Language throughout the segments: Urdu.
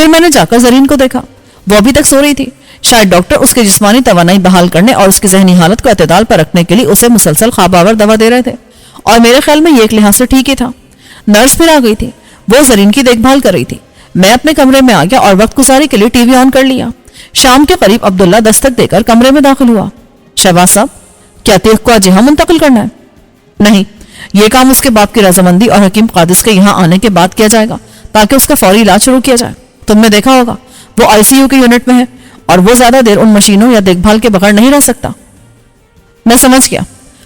پھر میں نے جا کر زرین کو دیکھا، وہ ابھی تک سو رہی تھی۔ شاید ڈاکٹر اس کی جسمانی توانائی بحال کرنے اور اس کی ذہنی حالت کو اعتدال پر رکھنے کے لیے اسے مسلسل خواب آور دوا دے رہے تھے، اور میرے خیال میں یہ ایک لحاظ سے ٹھیک ہی تھا۔ نرس پھر آ گئی تھی، وہ زرین کی دیکھ بھال کر رہی تھی۔ میں اپنے کمرے میں آ گیا اور وقت گزاری کے لیے ٹی وی آن کر لیا۔ شام کے قریب عبداللہ دستک دے کر کمرے میں داخل ہوا۔ شہباز صاحب، کیا عتیق کو آج یہاں منتقل کرنا ہے؟ نہیں، یہ کام اس کے باپ کی رضامندی اور حکیم قادس کے یہاں آنے کے بعد کیا جائے گا تاکہ اس کا فوری علاج شروع کیا جائے۔ تم نے دیکھا ہوگا وہ آئی سی یو کے یونٹ میں ہے اور وہ زیادہ دیر ان مشینوں یا دیکھ بھال کے بغیر نہیں رہ سکتا۔ میں سمجھ گیا،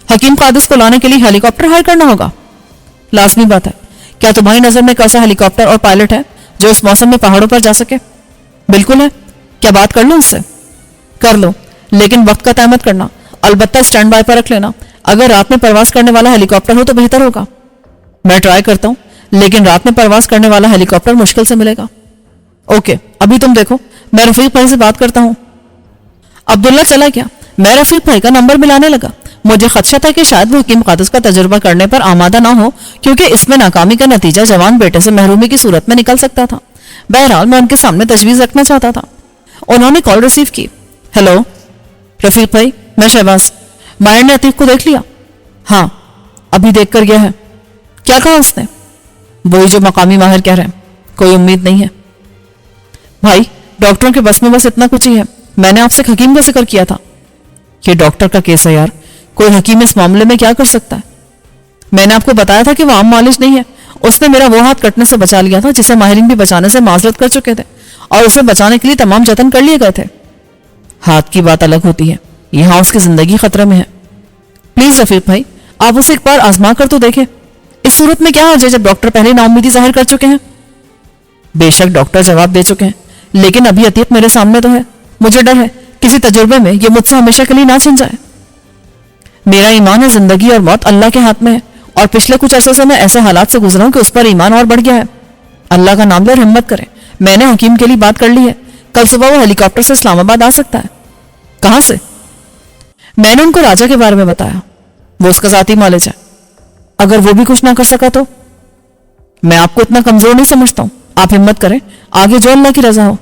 حکیم قادس کو لانے کے لیے ہیلی کاپٹر ہائر کرنا ہوگا۔ لازمی بات ہے۔ کیا تمہاری نظر میں کوئی ایسا ہیلی کاپٹر اور پائلٹ ہے جو اس موسم میں پہاڑوں پر جا سکے؟ بالکل ہے۔ کیا بات کر لوں اس سے؟ کر لو، لیکن وقت کا طے مت کرنا، البتہ اسٹینڈ بائی پر رکھ لینا۔ اگر رات میں پرواز کرنے والا ہیلی کاپٹر ہو تو بہتر ہوگا۔ میں ٹرائی کرتا ہوں، لیکن رات میں پرواز کرنے والا ہیلی کاپٹر مشکل سے ملے گا۔ اوکے، ابھی تم دیکھو، میں رفیق بھائی سے بات کرتا ہوں۔ عبداللہ چلا گیا۔ میں رفیق بھائی کا نمبر ملانے لگا۔ مجھے خدشہ تھا کہ شاید وہ حکیم قادس کا تجربہ کرنے پر آمادہ نہ ہو، کیونکہ اس میں ناکامی کا نتیجہ جوان بیٹے سے محرومی کی صورت میں نکل سکتا تھا۔ بہرحال میں ان کے سامنے تجویز رکھنا چاہتا تھا۔ انہوں نے کال ریسیو کی۔ ہیلو رفیق بھائی، میں شہباز۔ ماہر نے عتیق کو دیکھ لیا؟ ہاں، ابھی دیکھ کر گیا ہے۔ کیا کہا اس نے؟ وہی جو مقامی ماہر کہہ رہے ہیں، کوئی امید نہیں ہے۔ بھائی، ڈاکٹروں کے بس میں بس اتنا کچھ ہی ہے۔ میں نے آپ سے حکیم کا ذکر کیا تھا۔ یہ ڈاکٹر کا کیس ہے یار، کوئی حکیم اس معاملے میں کیا کر سکتا ہے؟ میں نے آپ کو بتایا تھا کہ وہ عام معالج نہیں ہے۔ اس نے میرا وہ ہاتھ کٹنے سے بچا لیا تھا جسے ماہرین بھی بچانے سے معذرت کر چکے تھے، اور اسے بچانے کے لیے تمام جتن کر لیے گئے تھے۔ ہاتھ کی بات الگ ہوتی ہے، یہاں اس کی زندگی خطرے میں ہے۔ پلیز رفیق بھائی، آپ اسے ایک بار آزما کر تو دیکھیں۔ اس صورت میں کیا حرج ہے جب ڈاکٹر پہلے نا امیدی ظاہر کر چکے ہیں؟ بے شک ڈاکٹر جواب دے چکے ہیں، لیکن ابھی عتیق میرے سامنے تو ہے۔ مجھے ڈر ہے کسی تجربے میں یہ مجھ سے ہمیشہ کے لیے نہ چھن جائے۔ میرا ایمان ہے زندگی اور موت اللہ کے ہاتھ میں ہے، اور پچھلے کچھ عرصے سے میں ایسے حالات سے گزرا ہوں کہ اس پر ایمان اور بڑھ گیا ہے۔ اللہ کا نام لے اور ہمت کریں۔ میں نے حکیم کے لیے بات کر لی ہے، کل صبح وہ ہیلی کاپٹر سے اسلام آباد آ سکتا ہے۔ کہاں سے؟ میں نے ان کو راجا کے بارے میں بتایا، وہ اس کا ذاتی معالج ہے۔ اگر وہ بھی کچھ نہ کر سکا تو؟ میں آپ کو اتنا کمزور نہیں سمجھتا ہوں، آپ ہمت کریں، آگے جو اللہ کی رضا ہو۔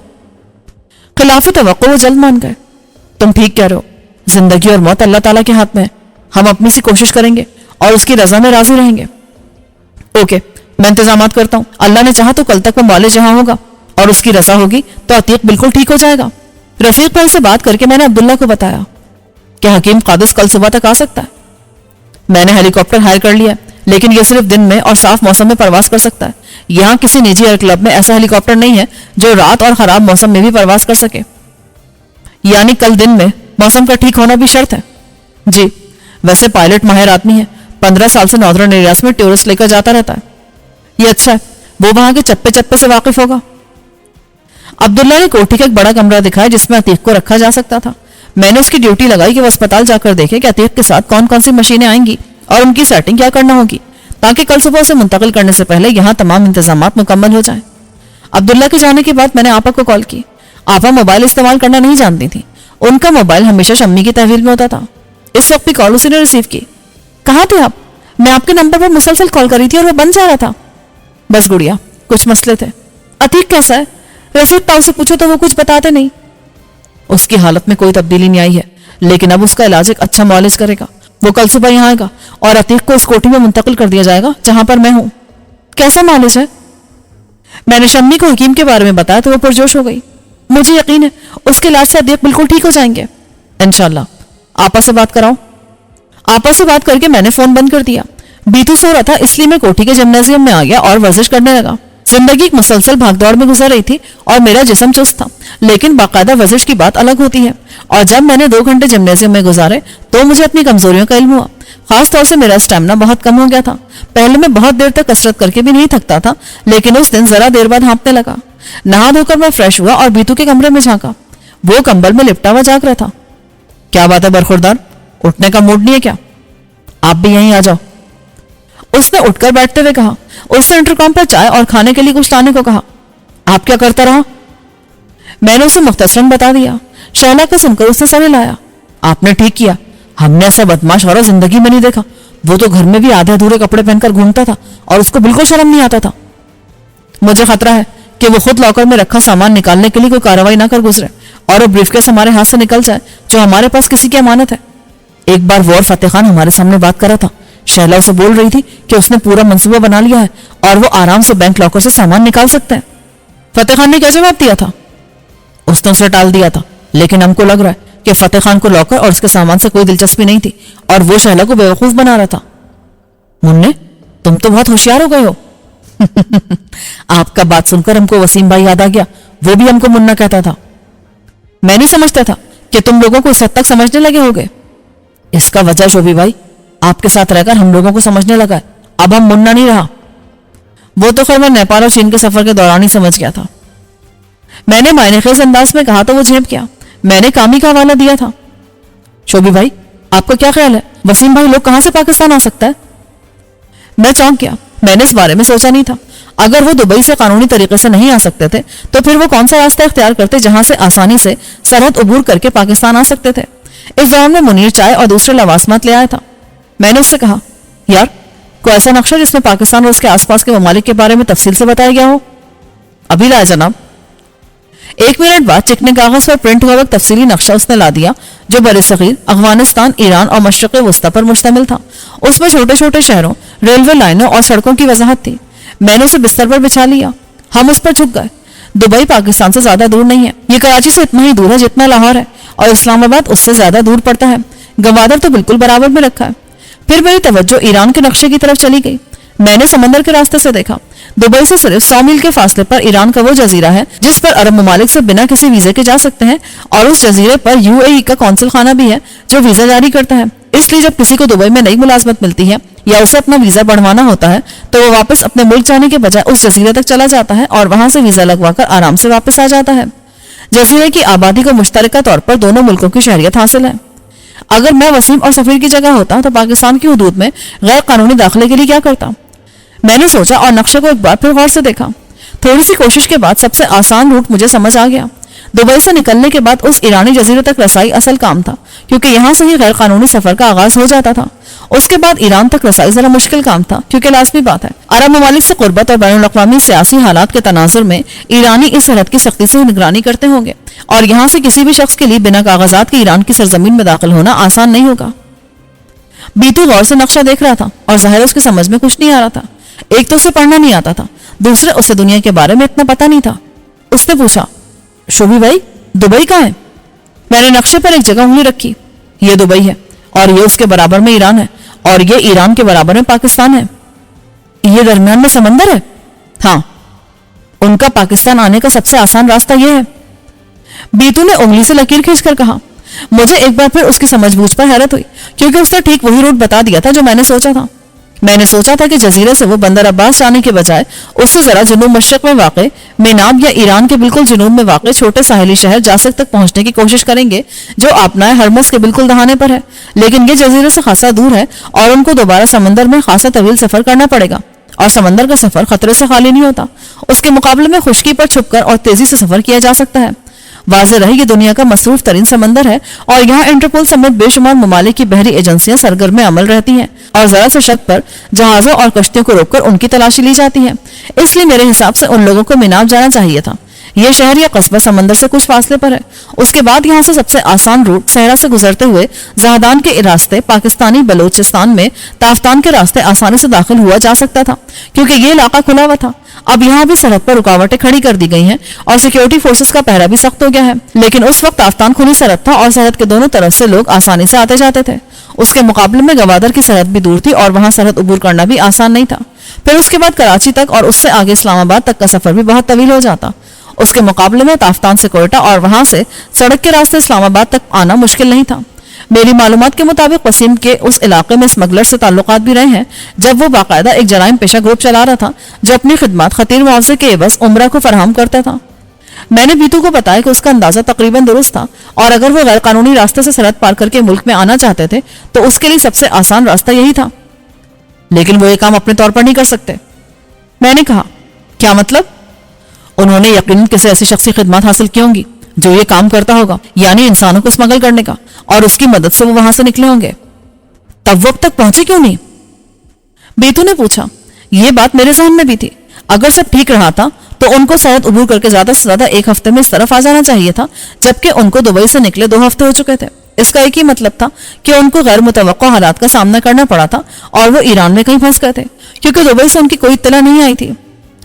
خلاف توقع وہ جلد مان گئے۔ تم ٹھیک کہہ رہے ہو، زندگی اور موت اللہ تعالیٰ کے ہاتھ میں ہے۔ ہم اپنی سی کوشش کریں گے اور اس کی رضا میں راضی رہیں گے۔ اوکے، میں انتظامات کرتا ہوں۔ اللہ نے چاہا تو کل تک وہ معالج یہاں ہوگا، اور اس کی رضا ہوگی تو عتیق بالکل ٹھیک ہو جائے گا۔ رفیق بھائی سے بات کر کے میں نے عبداللہ کو بتایا کہ حکیم قادس کل صبح تک آ سکتا ہے۔ میں نے ہیلی کاپٹر ہائر کر لیا، لیکن یہ صرف دن میں اور صاف موسم میں پرواز کر سکتا ہے۔ یہاں کسی نجی ایئر کلب میں ایسا ہیلی کاپٹر نہیں ہے جو رات اور خراب موسم میں بھی پرواز کر سکے۔ یعنی کل دن میں موسم کا ٹھیک ہونا بھی شرط ہے؟ جی، ویسے پائلٹ ماہر آدمی ہے، 15 سال سے ناردرن ایریاز میں ٹورسٹ لے کر جاتا رہتا ہے۔ یہ اچھا ہے، وہ وہاں کے چپے چپے سے واقف ہوگا۔ عبداللہ نے کوٹھی کا ایک بڑا کمرہ دکھایا جس میں عتیق کو رکھا جا سکتا تھا۔ میں نے اس کی ڈیوٹی لگائی کہ وہ اسپتال جا کر دیکھے کہ عتیق کے ساتھ کون کون سی مشینیں آئیں گی اور ان کی سیٹنگ کیا کرنا ہوگی، تاکہ کل صبح اسے منتقل کرنے سے پہلے یہاں تمام انتظامات مکمل ہو جائیں۔ عبداللہ کے جانے کے بعد میں نے آپا کو کال کی۔ آپا موبائل استعمال کرنا نہیں جانتی تھی، ان کا موبائل ہمیشہ شمی کی تحویل میں ہوتا تھا۔ اس وقت بھی کال اسی نے ریسیو کی۔ کہاں تھے آپ؟ میں آپ کے نمبر پر مسلسل کال کر رہی تھی اور وہ بند جا رہا تھا۔ بس گڑیا، کچھ مسئلے تھے۔ عتیق کیسا ہے؟ رفیق پاؤ سے پوچھو تو وہ کچھ بتاتے نہیں۔ اس کی حالت میں کوئی تبدیلی نہیں آئی ہے، لیکن اب اس کا علاج ایک اچھا معالج کرے گا۔ وہ کل صبح یہاں آئے گا اور عتیق کو اس کوٹھی میں منتقل کر دیا جائے گا جہاں پر میں ہوں۔ کیسا معالج ہے؟ میں نے شمی کو حکیم کے بارے میں بتایا تو وہ پرجوش ہو گئی۔ مجھے یقین ہے اس کے علاج سے عتیق بالکل ٹھیک ہو جائیں گے انشاءاللہ۔ آپا سے بات کراؤ۔ آپا سے بات کر کے میں نے فون بند کر دیا۔ بیتو سو رہا تھا، اس لیے میں کوٹھی کے جمنازیم میں آ گیا اور ورزش کرنے لگا۔ زندگی ایک مسلسل بھاگ دوڑ میں گزر رہی تھی اور میرا جسم چست تھا، لیکن باقاعدہ ورزش کی بات الگ ہوتی ہے، اور جب میں نے 2 گھنٹے جمنازیم میں گزارے تو مجھے اپنی کمزوریوں کا علم ہوا۔ خاص طور سے میرا اسٹیمنا بہت کم ہو گیا تھا۔ پہلے میں بہت دیر تک کسرت کر کے بھی نہیں تھکتا تھا، لیکن اس دن ذرا دیر بعد ہانپنے لگا۔ نہا دھو کر میں فریش ہوا اور بیتو کے کمرے میں جھانکا۔ وہ کمبل میں لپٹا ہوا جاگ رہا تھا۔ کیا بات ہے برخوردار، اٹھنے کا موڈ نہیں ہے کیا؟ آپ بھی یہیں آ جاؤ، اس نے اٹھ کر بیٹھتے ہوئے کہا۔ اس نے انٹرکام پر چائے اور کھانے کے لیے کچھ لانے کو کہا۔ آپ کیا کرتا رہا؟ میں نے اسے مختصراً بتا دیا۔ شعلہ کا سن کر اس نے سر ہلایا۔ آپ نے ٹھیک کیا، ہم نے ایسا بدماش عورت زندگی میں نہیں دیکھا۔ وہ تو گھر میں بھی آدھے ادھورے کپڑے پہن کر گھومتا تھا اور اس کو بالکل شرم نہیں آتا تھا۔ مجھے خطرہ ہے کہ وہ خود لاکر میں رکھا سامان نکالنے کے لیے کوئی کارروائی نہ کر گزرے اور وہ بریف کیس ہمارے ہاتھ سے نکل جائے جو ہمارے پاس کسی کی امانت ہے۔ ایک بار وہ اور فتح خان ہمارے سامنے بات کر رہا تھا، شہلا اسے بول رہی تھی کہ اس نے پورا منصوبہ بنا لیا ہے اور وہ آرام سے بینک لاکر سے سامان نکال سکتے ہیں۔ فتح خان نے کیا جواب دیا تھا؟ اس نے اسے ٹال دیا تھا، لیکن ہم کو لگ رہا ہے کہ فتح خان کو لاکر اور اس کے سامان سے کوئی دلچسپی نہیں تھی اور وہ شہلا کو بیوقوف بنا رہا تھا۔ مننے، تم تو بہت ہوشیار ہو گئے ہو۔ آپ کا بات سن کر ہم کو وسیم بھائی یاد آ گیا، وہ بھی ہم کو منا کہتا تھا۔ میں نہیں سمجھتا تھا کہ تم لوگوں کو اس حد تک سمجھنے لگے ہوگے۔ اس کا وجہ شوبی بھائی آپ کے ساتھ رہ کر ہم لوگوں کو سمجھنے لگا ہے، اب ہم منا نہیں رہا۔ وہ تو خیر میں نیپال اور چین کے سفر کے دوران ہی سمجھ گیا تھا۔ میں نے معنی خیز انداز میں کہا تو وہ جھیپ گیا، میں نے کام ہی کا حوالہ دیا تھا۔ شوبی بھائی آپ کا کیا خیال ہے، وسیم بھائی لوگ کہاں سے پاکستان آ سکتا ہے؟ میں چونک گیا، میں نے اس بارے میں سوچا نہیں تھا۔ اگر وہ دبئی سے قانونی طریقے سے نہیں آ سکتے تھے تو پھر وہ کون سا راستہ اختیار کرتے جہاں سے آسانی سے سرحد عبور کر کے پاکستان آ سکتے تھے؟ اس دوران میں منیر چائے اور دوسرے لوازمات لے آیا تھا۔ میں نے اس سے کہا، یار کوئی ایسا نقشہ جس میں پاکستان اور اس کے آس پاس کے ممالک کے بارے میں تفصیل سے بتایا گیا ہو؟ ابھی لائے جناب۔ 1 منٹ بعد چکنے کاغذ پر پرنٹ ہوا تفصیلی نقشہ اس نے لا دیا جو برصغیر افغانستان، ایران اور مشرق وسطی پر مشتمل تھا۔ اس میں چھوٹے چھوٹے شہروں، ریلوے لائنوں اور سڑکوں کی وضاحت تھی۔ میں نے اسے بستر پر بچھا لیا، ہم اس پر جھک گئے۔ دبئی پاکستان سے زیادہ دور نہیں ہے، یہ کراچی سے اتنا ہی دور ہے جتنا لاہور ہے، اور اسلام آباد اس سے زیادہ دور پڑتا ہے۔ گوادر تو بالکل برابر میں رکھا ہے۔ پھر میری توجہ ایران کے نقشے کی طرف چلی گئی۔ میں نے سمندر کے راستے سے دیکھا، دبئی سے صرف 100 میل کے فاصلے پر ایران کا وہ جزیرہ ہے جس پر عرب ممالک سے بنا کسی ویزے کے جا سکتے ہیں، اور اس جزیرے پر UAE کا قونصل خانہ بھی ہے جو ویزا جاری کرتا ہے۔ اس لیے جب کسی کو دبئی میں نئی ملازمت ملتی ہے یا اسے اپنا ویزا بڑھوانا ہوتا ہے تو وہ واپس اپنے ملک جانے کے بجائے اس جزیرے تک چلا جاتا ہے اور وہاں سے ویزا لگوا کر آرام سے واپس آ جاتا ہے۔ جزیرے کی آبادی کو مشترکہ طور پر دونوں ملکوں کی شہریت حاصل ہے۔ اگر میں وسیم اور سفیر کی جگہ ہوتا تو پاکستان کی حدود میں غیر قانونی داخلے کے لیے کیا کرتا؟ میں نے سوچا اور نقشے کو ایک بار پھر غور سے دیکھا۔ تھوڑی سی کوشش کے بعد سب سے آسان روٹ مجھے سمجھ آ گیا۔ دبئی سے نکلنے کے بعد اس ایرانی جزیرے تک رسائی اصل کام تھا، کیونکہ یہاں سے ہی غیر قانونی سفر کا آغاز ہو جاتا تھا۔ اس کے بعد ایران تک رسائی ذرا مشکل کام تھا، کیونکہ لازمی بات ہے عرب ممالک سے قربت اور بین الاقوامی سیاسی حالات کے تناظر میں ایرانی اس سرحد کی سختی سے نگرانی کرتے ہوں گے، اور یہاں سے کسی بھی شخص کے لیے بنا کاغذات کے ایران کی سرزمین میں داخل ہونا آسان نہیں ہوگا۔ بیتو غور سے نقشہ دیکھ رہا تھا اور ظاہر اس کے سمجھ میں کچھ نہیں آ رہا تھا۔ ایک تو اسے پڑھنا نہیں آتا تھا، دوسرے اسے دنیا کے بارے میں اتنا پتہ نہیں تھا۔ اس نے پوچھا، شوبی بھائی دبئی کہاں ہے؟ میں نے نقشے پر ایک جگہ انگلی رکھی، یہ دبئی ہے، اور یہ اس کے برابر میں ایران ہے، اور یہ ایران کے برابر میں پاکستان ہے۔ یہ درمیان میں سمندر ہے؟ ہاں، ان کا پاکستان آنے کا سب سے آسان راستہ یہ ہے۔ بیتو نے انگلی سے لکیر کھینچ کر کہا۔ مجھے ایک بار پھر اس کی سمجھ بوجھ پر حیرت ہوئی، کیونکہ اس نے ٹھیک وہی روٹ بتا دیا تھا جو میں نے سوچا تھا۔ میں نے سوچا تھا کہ جزیرے سے وہ بندر عباس جانے کے بجائے اس سے ذرا جنوب مشرق میں واقع میناب یا ایران کے بالکل جنوب میں واقع چھوٹے ساحلی شہر جاسک تک پہنچنے کی کوشش کریں گے جو آبنائے ہرمز کے بالکل دہانے پر ہے، لیکن یہ جزیرے سے خاصا دور ہے اور ان کو دوبارہ سمندر میں خاصا طویل سفر کرنا پڑے گا، اور سمندر کا سفر خطرے سے خالی نہیں ہوتا۔ اس کے مقابلے میں خشکی پر چھپ کر اور تیزی سے سفر کیا جا سکتا ہے۔ واضح رہے یہ دنیا کا مصروف ترین سمندر ہے، اور یہاں انٹرپول سمیت بے شمار ممالک کی بحری ایجنسیاں سرگرم عمل رہتی ہیں، اور ذرا سے شک پر جہازوں اور کشتیوں کو روک کر ان کی تلاشی لی جاتی ہے۔ اس لیے میرے حساب سے ان لوگوں کو میناب جانا چاہیے تھا۔ یہ شہر یا قصبہ سمندر سے کچھ فاصلے پر ہے۔ اس کے بعد یہاں سے سب سے آسان روٹ صحرا سے گزرتے ہوئے زہدان کے راستے پاکستانی بلوچستان میں تافتان کے راستے آسانی سے داخل ہوا جا سکتا تھا، کیونکہ یہ علاقہ کھلا ہوا تھا۔ اب یہاں بھی سرحد پر رکاوٹیں کھڑی کر دی گئی ہیں اور سیکیورٹی فورسز کا پہرا بھی سخت ہو گیا ہے، لیکن اس وقت تافتان کھلی سرحد تھا اور سرحد کے دونوں طرف سے لوگ آسانی سے آتے جاتے تھے۔ اس کے مقابلے میں گوادر کی سرحد بھی دور تھی اور وہاں سرحد عبور کرنا بھی آسان نہیں تھا۔ پھر اس کے بعد کراچی تک اور اس سے آگے اسلام آباد تک کا سفر بھی بہت طویل ہو جاتا۔ اس کے مقابلے میں تافتان سے کوئٹہ اور وہاں سے سڑک کے راستے اسلام آباد تک آنا مشکل نہیں تھا۔ میری معلومات کے مطابق وسیم کے اس علاقے میں اسمگلر سے تعلقات بھی رہے ہیں، جب وہ باقاعدہ ایک جرائم پیشہ گروپ چلا رہا تھا جو اپنی خدمات خطیر معاوضے کے عوض عمرہ کو فراہم کرتا تھا۔ میں نے بیتو کو بتایا کہ اس کا اندازہ تقریباً درست تھا، اور اگر وہ غیر قانونی راستے سے سرحد پار کر کے ملک میں آنا چاہتے تھے تو اس کے لیے سب سے آسان راستہ یہی تھا، لیکن وہ یہ کام اپنے طور پر نہیں کر سکتے۔ میں نے کہا، کیا مطلب؟ انہوں نے یقیناً کسی ایسی شخصی خدمات حاصل کی ہوں گی جو یہ کام کرتا ہوگا، یعنی انسانوں کو اسمگل کرنے کا، اور اس کی مدد سے وہ وہاں سے نکلے ہوں گے۔ تب وہ اب تک پہنچے کیوں نہیں؟ بیتو نے پوچھا۔ یہ بات میرے ذہن میں بھی تھی۔ اگر سب ٹھیک رہا تھا تو ان کو شاید عبور کر کے زیادہ سے زیادہ 1 ہفتے میں اس طرف آ جانا چاہیے تھا، جبکہ ان کو دبئی سے نکلے 2 ہفتے ہو چکے تھے۔ اس کا ایک ہی مطلب تھا کہ ان کو غیر متوقع حالات کا سامنا کرنا پڑا تھا اور وہ ایران میں کہیں پھنس گئے تھے، کیونکہ دبئی سے ان کی کوئی اطلاع نہیں آئی تھی۔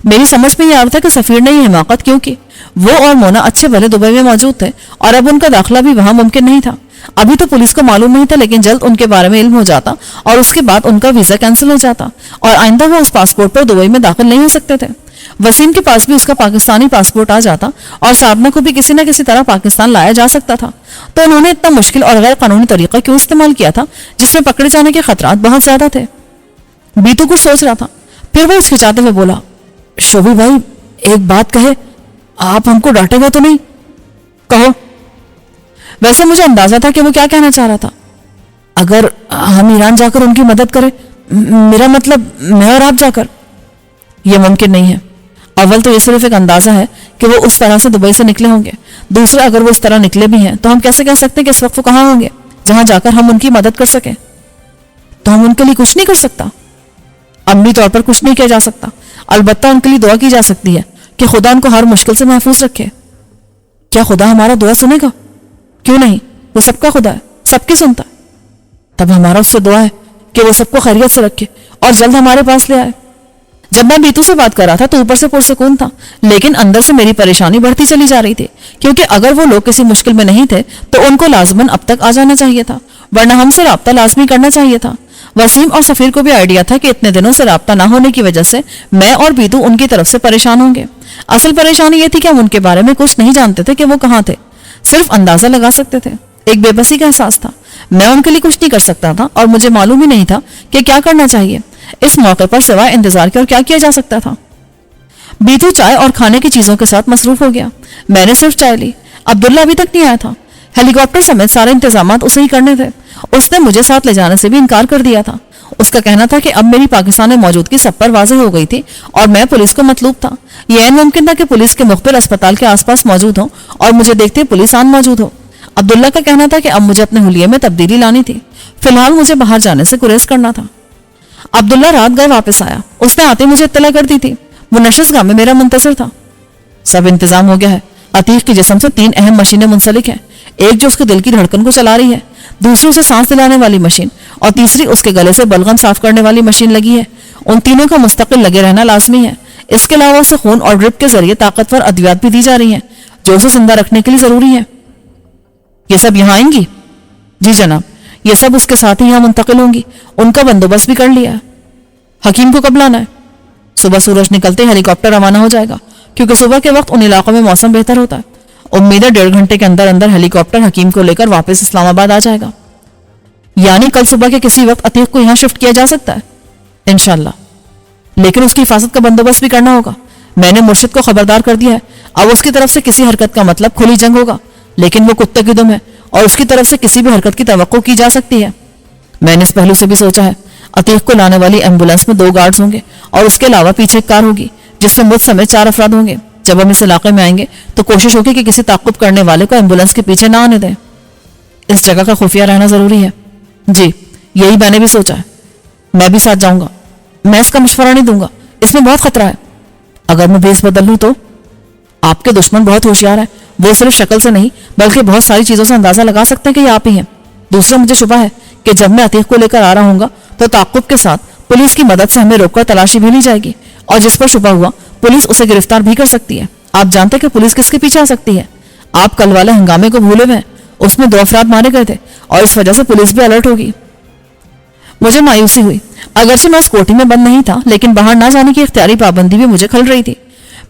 میری سمجھ میں یہ آ رہا تھا کہ سفیر نے یہ حماقت کیوں کی۔ وہ اور مونا اچھے بھلے دبئی میں موجود تھے اور اب ان کا داخلہ بھی وہاں ممکن نہیں تھا۔ ابھی تو پولیس کو معلوم نہیں تھا، لیکن جلد ان کے بارے میں علم ہو جاتا اور اس کے بعد ان کا ویزا کینسل ہو جاتا اور آئندہ وہ اس پاسپورٹ پر دبئی میں داخل نہیں ہو سکتے تھے۔ وسیم کے پاس بھی اس کا پاکستانی پاسپورٹ آ جاتا اور سابنا کو بھی کسی نہ کسی طرح پاکستان لایا جا سکتا تھا۔ تو انہوں نے اتنا مشکل اور غیر قانونی طریقہ کیوں استعمال کیا تھا جس میں پکڑے جانے کے خطرات بہت زیادہ تھے؟ بیتو کچھ سوچ رہا تھا، پھر وہ ہچکچاتے ہوئے بولا، شوبھی بھائی ایک بات کہے، آپ ہم کو ڈانٹے گا تو نہیں؟ کہو۔ ویسے مجھے اندازہ تھا کہ وہ کیا کہنا چاہ رہا تھا۔ اگر ہم ایران جا کر ان کی مدد کریں، میرا مطلب میں اور آپ جا کر، یہ ممکن نہیں ہے۔ اول تو یہ صرف ایک اندازہ ہے کہ وہ اس طرح سے دبئی سے نکلے ہوں گے، دوسرا اگر وہ اس طرح نکلے بھی ہیں تو ہم کیسے کہہ سکتے ہیں کہ اس وقت وہ کہاں ہوں گے جہاں جا کر ہم ان کی مدد کر سکیں؟ تو ہم ان کے لیے کچھ نہیں کر سکتا؟ عملی طور پر کچھ نہیں کیا جا سکتا، البتہ ان کے لیے دعا کی جا سکتی ہے کہ خدا ان کو ہر مشکل سے محفوظ رکھے۔ کیا خدا ہمارا دعا سنے گا؟ کیوں نہیں، وہ سب کا خدا ہے، سب کی سنتا ہے۔ تب ہمارا اس سے دعا ہے کہ وہ سب کو خیریت سے رکھے اور جلد ہمارے پاس لے آئے۔ جب میں بیتو سے بات کر رہا تھا تو اوپر سے پرسکون تھا، لیکن اندر سے میری پریشانی بڑھتی چلی جا رہی تھی، کیونکہ اگر وہ لوگ کسی مشکل میں نہیں تھے تو ان کو لازماً اب تک آ جانا چاہیے تھا، ورنہ ہم سے رابطہ لازمی کرنا چاہیے تھا۔ وسیم اور سفیر کو بھی آئیڈیا تھا کہ اتنے دنوں سے رابطہ نہ ہونے کی وجہ سے میں اور بیتو ان کی طرف سے پریشان ہوں گے۔ اصل پریشانی یہ تھی کہ ہم ان کے بارے میں کچھ نہیں جانتے تھے کہ وہ کہاں تھے، صرف اندازہ لگا سکتے تھے۔ ایک بے بسی کا احساس تھا، میں ان کے لیے کچھ نہیں کر سکتا تھا اور مجھے معلوم ہی نہیں تھا کہ کیا کرنا چاہیے۔ اس موقع پر سوائے انتظار کے اور کیا کیا جا سکتا تھا؟ بیتو چائے اور کھانے کی چیزوں کے ساتھ مصروف ہو گیا، میں نے صرف چائے لی۔ عبداللہ ابھی تک نہیں آیا تھا، ہیلی کاپٹر سمیت سارے انتظامات اسے ہی کرنے تھے۔ اس نے مجھے ساتھ لے جانے سے بھی انکار کر دیا تھا۔ اس کا کہنا تھا کہ اب میری پاکستان میں موجودگی سب پر واضح ہو گئی تھی اور میں پولیس کو مطلوب تھا۔ یہ عین ممکن تھا کہ پولیس کے مخبر اسپتال کے آس پاس موجود ہوں اور مجھے دیکھتے پولیس آن موجود ہو۔ عبداللہ کا کہنا تھا کہ اب مجھے اپنے حلیے میں تبدیلی لانی تھی، فی الحال مجھے باہر جانے سے گریز کرنا تھا۔ عبداللہ رات گئے واپس آیا، اس نے آتے مجھے اطلاع کر دی تھی، وہ نشست گاہ میں میرا منتظر تھا۔ سب انتظام ہو گیا ہے، عتیق کے جسم سے 3 اہم مشینیں منسلک ہیں، ایک جو اس کے دل کی دھڑکن کو چلا رہی ہے، دوسری اسے سانس دلانے والی مشین اور تیسری اس کے گلے سے بلغم صاف کرنے والی مشین لگی ہے۔ ان تینوں کا مستقل لگے رہنا لازمی ہے۔ اس کے علاوہ اسے خون اور ڈرپ کے ذریعے طاقتور ادویات بھی دی جا رہی ہیں جو اسے زندہ رکھنے کے لیے ضروری ہیں۔ یہ سب یہاں آئیں گی؟ جی جناب، یہ سب اس کے ساتھ ہی یہاں منتقل ہوں گی، ان کا بندوبست بھی کر لیا ہے۔ حکیم کو کب لانا ہے؟ صبح سورج نکلتے ہیلی کاپٹر روانہ ہو جائے گا، کیونکہ صبح کے وقت ان علاقوں میں موسم بہتر ہوتا ہے۔ امید ہے 1.5 گھنٹے کے اندر اندر ہیلی کاپٹر حکیم کو لے کر واپس اسلام آباد آ جائے گا، یعنی کل صبح کے کسی وقت عتیق کو یہاں شفٹ کیا جا سکتا ہے انشاءاللہ، لیکن اس کی حفاظت کا بندوبست بھی کرنا ہوگا۔ میں نے مرشد کو خبردار کر دیا ہے، اب اس کی طرف سے کسی حرکت کا مطلب کھلی جنگ ہوگا، لیکن وہ کتے کی دم ہے اور اس کی طرف سے کسی بھی حرکت کی توقع کی جا سکتی ہے۔ میں نے اس پہلو سے بھی سوچا ہے، عتیق کو لانے والی ایمبولینس میں 2 گارڈز ہوں گے اور اس کے علاوہ پیچھے ایک کار ہوگی جس میں مجھ سمیت 4 افراد ہوں گے۔ جب ہم اس علاقے میں آئیں گے تو کوشش ہوگی کہ کسی تعقب کرنے والے کو ایمبولینس کے پیچھے نہ آنے دیں۔ اس جگہ کا خفیہ رہنا ضروری ہے۔ جی یہی میں نے بھی سوچا ہے، میں بھی ساتھ جاؤں گا۔ میں اس کا مشورہ نہیں دوں گا، اس میں بہت خطرہ ہے۔ اگر میں بھیس بدل لوں تو؟ آپ کے دشمن بہت ہوشیار ہیں، وہ صرف شکل سے نہیں بلکہ بہت ساری چیزوں سے اندازہ لگا سکتے ہیں کہ یہ آپ ہی ہیں۔ دوسرا مجھے شبہ ہے کہ جب میں عتیق کو لے کر آ رہا ہوں گا تو تعقب کے ساتھ پولیس کی مدد سے ہمیں روک کر تلاشی بھی لی جائے گی، اور جس پر شبہ ہوا پولیس اسے گرفتار بھی کر سکتی ہے۔ آپ جانتے ہیں کہ پولیس کس کے پیچھے آ سکتی ہے؟ آپ کل والے ہنگامے کو بھولے ہوئے ہیں، اس میں 2 افراد مارے گئے تھے اور اس وجہ سے پولیس بھی الرٹ ہوگی۔ مجھے مایوسی ہوئی، اگرچہ میں اس کوٹھی میں بند نہیں تھا لیکن باہر نہ جانے کی اختیاری پابندی بھی مجھے کھل رہی تھی۔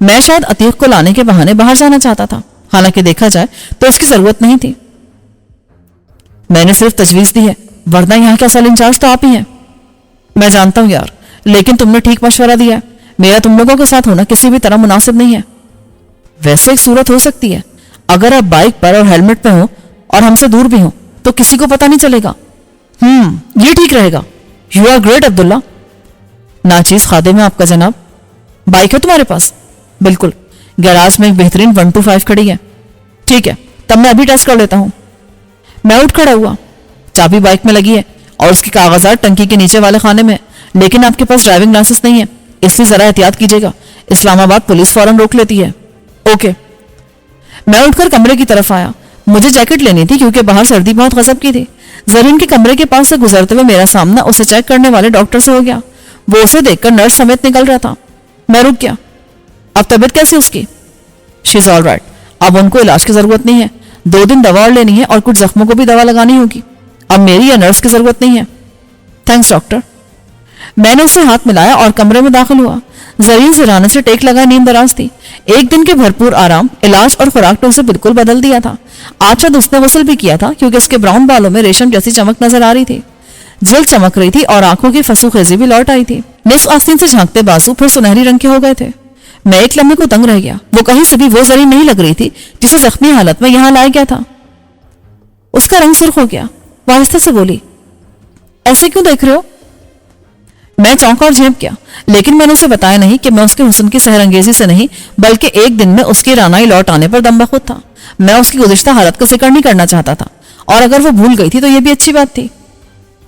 میں شاید عتیق کو لانے کے بہانے باہر جانا چاہتا تھا، حالانکہ دیکھا جائے تو اس کی ضرورت نہیں تھی۔ میں نے صرف تجویز دی ہے، ورنہ یہاں کے اصل انچارج تو آپ ہی ہیں۔ میں جانتا ہوں یار، لیکن تم نے ٹھیک مشورہ دیا ہے، میرا تم لوگوں کے ساتھ ہونا کسی بھی طرح مناسب نہیں ہے۔ ویسے ایک صورت ہو سکتی ہے، اگر آپ بائک پر اور ہیلمٹ پہ ہوں اور ہم سے دور بھی ہوں تو کسی کو پتہ نہیں چلے گا۔ یہ ٹھیک رہے گا۔ یو آر گریٹ عبداللہ۔ ناچیز خادم ہے آپ کا جناب۔ بائک ہے تمہارے پاس؟ بالکل، گیراج میں ایک بہترین 125 کھڑی ہے۔ ٹھیک ہے، تب میں ابھی ٹیسٹ کر لیتا ہوں۔ میں اٹھ کھڑا ہوا، چابی بائک میں لگی ہے اور اس کے کاغذات ٹنکی کے نیچے والے خانے میں، لیکن آپ کے پاس ڈرائیونگ لائسنس نہیں ہے، اس لیے ذرا احتیاط کیجیے گا، اسلام آباد پولیس فوراً روک لیتی ہے. اوکے. میں اٹھ کر کمرے کی طرف آیا. مجھے جیکٹ لینی تھی کیونکہ باہر سردی بہت غضب کی تھی. زرین کے کمرے کے پاس سے گزرتے ہوئے میرا سامنا اسے چیک کرنے والے ڈاکٹر سے ہو گیا. وہ اسے دیکھ کر نرس سمیت نکل رہا تھا. میں رک گیا. اب طبیعت کیسی اس کی؟ شی از آل رائٹ. اب ان کو علاج کی ضرورت نہیں ہے. 2 دن دوا اور لینی ہے اور کچھ زخموں کو بھی دوا لگانی ہوگی. اب میری یا نرس کی ضرورت نہیں ہے. Thanks doctor. میں نے اسے ہاتھ ملایا اور کمرے میں داخل ہوا. زرین سرانے سے ٹیک لگا نیند دراز تھی. 1 دن کے بھرپور آرام، علاج اور خوراک نے اسے بالکل بدل دیا تھا. آج شاید اس نے غسل بھی کیا تھا کیونکہ اس کے براؤن بالوں میں ریشم جیسی چمک نظر آ رہی تھی. جلد چمک رہی تھی اور آنکھوں کی فسو خیزی بھی لوٹ آئی تھی. نصف آستین سے جھانکتے بازو پھر سنہری رنگ کے ہو گئے تھے. میں ایک لمحے کو دنگ رہ گیا. وہ کہیں سے بھی وہ زرین نہیں لگ رہی تھی جسے زخمی حالت میں یہاں لایا گیا تھا. اس کا رنگ سرخ ہو گیا. وہ آہستہ سے بولی، ایسے کیوں دیکھ رہے ہو؟ میں چونکا اور جھینپ گیا. لیکن میں نے اسے بتایا نہیں کہ میں اس کے حسن کی سحر انگیزی سے نہیں بلکہ ایک دن میں اس کی رانائی لوٹ آنے پر دم بخود تھا. میں اس کی گزشتہ حالت کا ذکر نہیں کرنا چاہتا تھا، اور اگر وہ بھول گئی تھی تو یہ بھی اچھی بات تھی.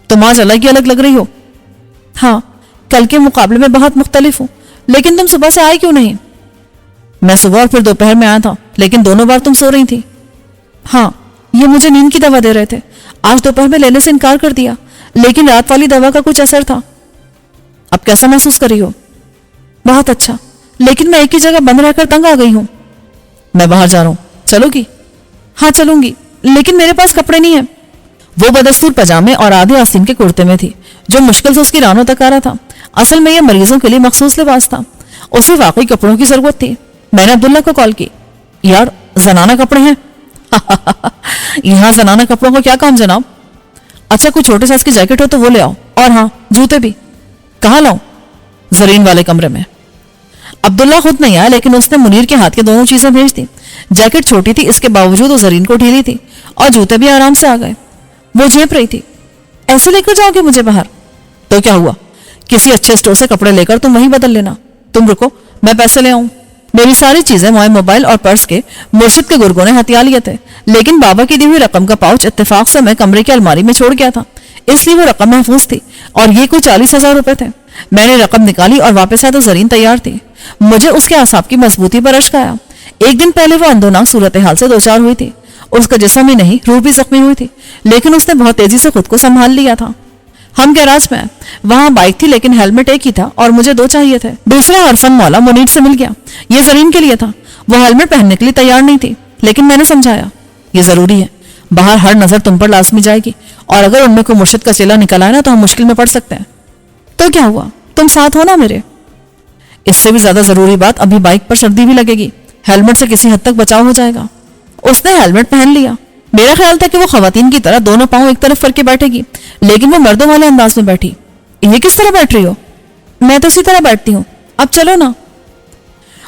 تم آج الگ ہی الگ لگ رہی ہو. ہاں، کل کے مقابلے میں بہت مختلف ہوں. لیکن تم صبح سے آئے کیوں نہیں؟ میں صبح اور پھر دوپہر میں آیا تھا، لیکن دونوں بار تم سو رہی تھی. ہاں، یہ مجھے نیند کی دوا دے رہے تھے. آج دوپہر میں لینے سے انکار کر دیا، لیکن رات والی دوا کا کچھ اثر تھا. اب کیسا محسوس کر رہی ہو؟ بہت اچھا، لیکن میں ایک ہی جگہ بند رہ کر تنگ آ گئی ہوں. میں باہر جا رہا ہوں، چلو گی؟ ہاں چلوں گی، لیکن میرے پاس کپڑے نہیں ہیں. وہ بدستور پجامے اور آدھے آستین کے کرتے میں تھی جو مشکل سے اس کی رانوں تک آ رہا تھا. اصل میں یہ مریضوں کے لیے مخصوص لباس تھا. اسے واقعی کپڑوں کی ضرورت تھی. میں نے عبداللہ کو کال کی. یار، زنانہ کپڑے ہیں؟ یہاں زنانہ کپڑوں کا کیا کام جناب؟ اچھا، کوئی چھوٹے سائز کی جیکٹ ہو تو وہ لے آؤ. اور ہاں، جوتے بھی. کہاں لاؤں؟ زرین والے کمرے میں. عبداللہ خود نہیں آیا، لیکن اس نے منیر کے ہاتھ کے دونوں چیزیں بھیج دی. جیکٹ چھوٹی تھی، اس کے باوجود وہ زرین کو ڈھیلی تھی، اور جوتے بھی آرام سے آ گئے. وہ جھیپ رہی تھی. ایسے لے کر جاؤ گے مجھے باہر؟ تو کیا ہوا؟ کسی اچھے اسٹور سے کپڑے لے کر تم وہیں بدل لینا. تم رکو، میں پیسے لے آؤں. میری ساری چیزیں موئے موبائل اور پرس کے مرشد کے گرگوں نے ہتھیا لیے تھے، لیکن بابا کی دی ہوئی رقم کا پاؤچ اتفاق سے میں کمرے کی الماری میں چھوڑ گیا تھا، اس لیے وہ رقم محفوظ تھی، اور یہ کوئی 40,000 روپے تھے. میں نے رقم نکالی اور واپس آیا تو زرین تیار تھی. مجھے اس کے اعصاب کی مضبوطی پر اشک آیا. 1 دن پہلے وہ اندوناک صورتحال سے دوچار ہوئی تھی. اس کا جسم ہی نہیں، روح بھی زخمی ہوئی تھی، لیکن اس نے بہت تیزی سے خود کو سنبھال لیا تھا. ہم گیراج میں، وہاں بائک تھی لیکن ہیلمٹ ایک ہی تھا اور مجھے 2 چاہیے تھے. دوسرا عرفان مولا منیر سے مل گیا. یہ زرین کے لیے تھا. وہ ہیلمٹ پہننے کے لیے تیار نہیں تھی، لیکن میں نے سمجھایا یہ ضروری ہے. باہر ہر نظر تم پر لازمی جائے گی، اور اگر ان میں کوئی مرشد کا چیلا نکل آئے نا تو ہم مشکل میں پڑ سکتے ہیں. تو کیا ہوا؟ تم ساتھ ہو نا میرے. اس سے بھی زیادہ ضروری بات، ابھی بائک پر سردی بھی لگے گی، ہیلمٹ سے کسی حد تک بچاؤ ہو جائے گا. اس نے ہیلمٹ پہن لیا. میرا خیال تھا کہ وہ خواتین کی طرح دونوں پاؤں ایک طرف کر کے بیٹھے گی، لیکن وہ مردوں والے انداز میں بیٹھی. یہ کس طرح بیٹھ رہی ہو؟ میں تو اسی طرح بیٹھتی ہوں. اب چلو نا.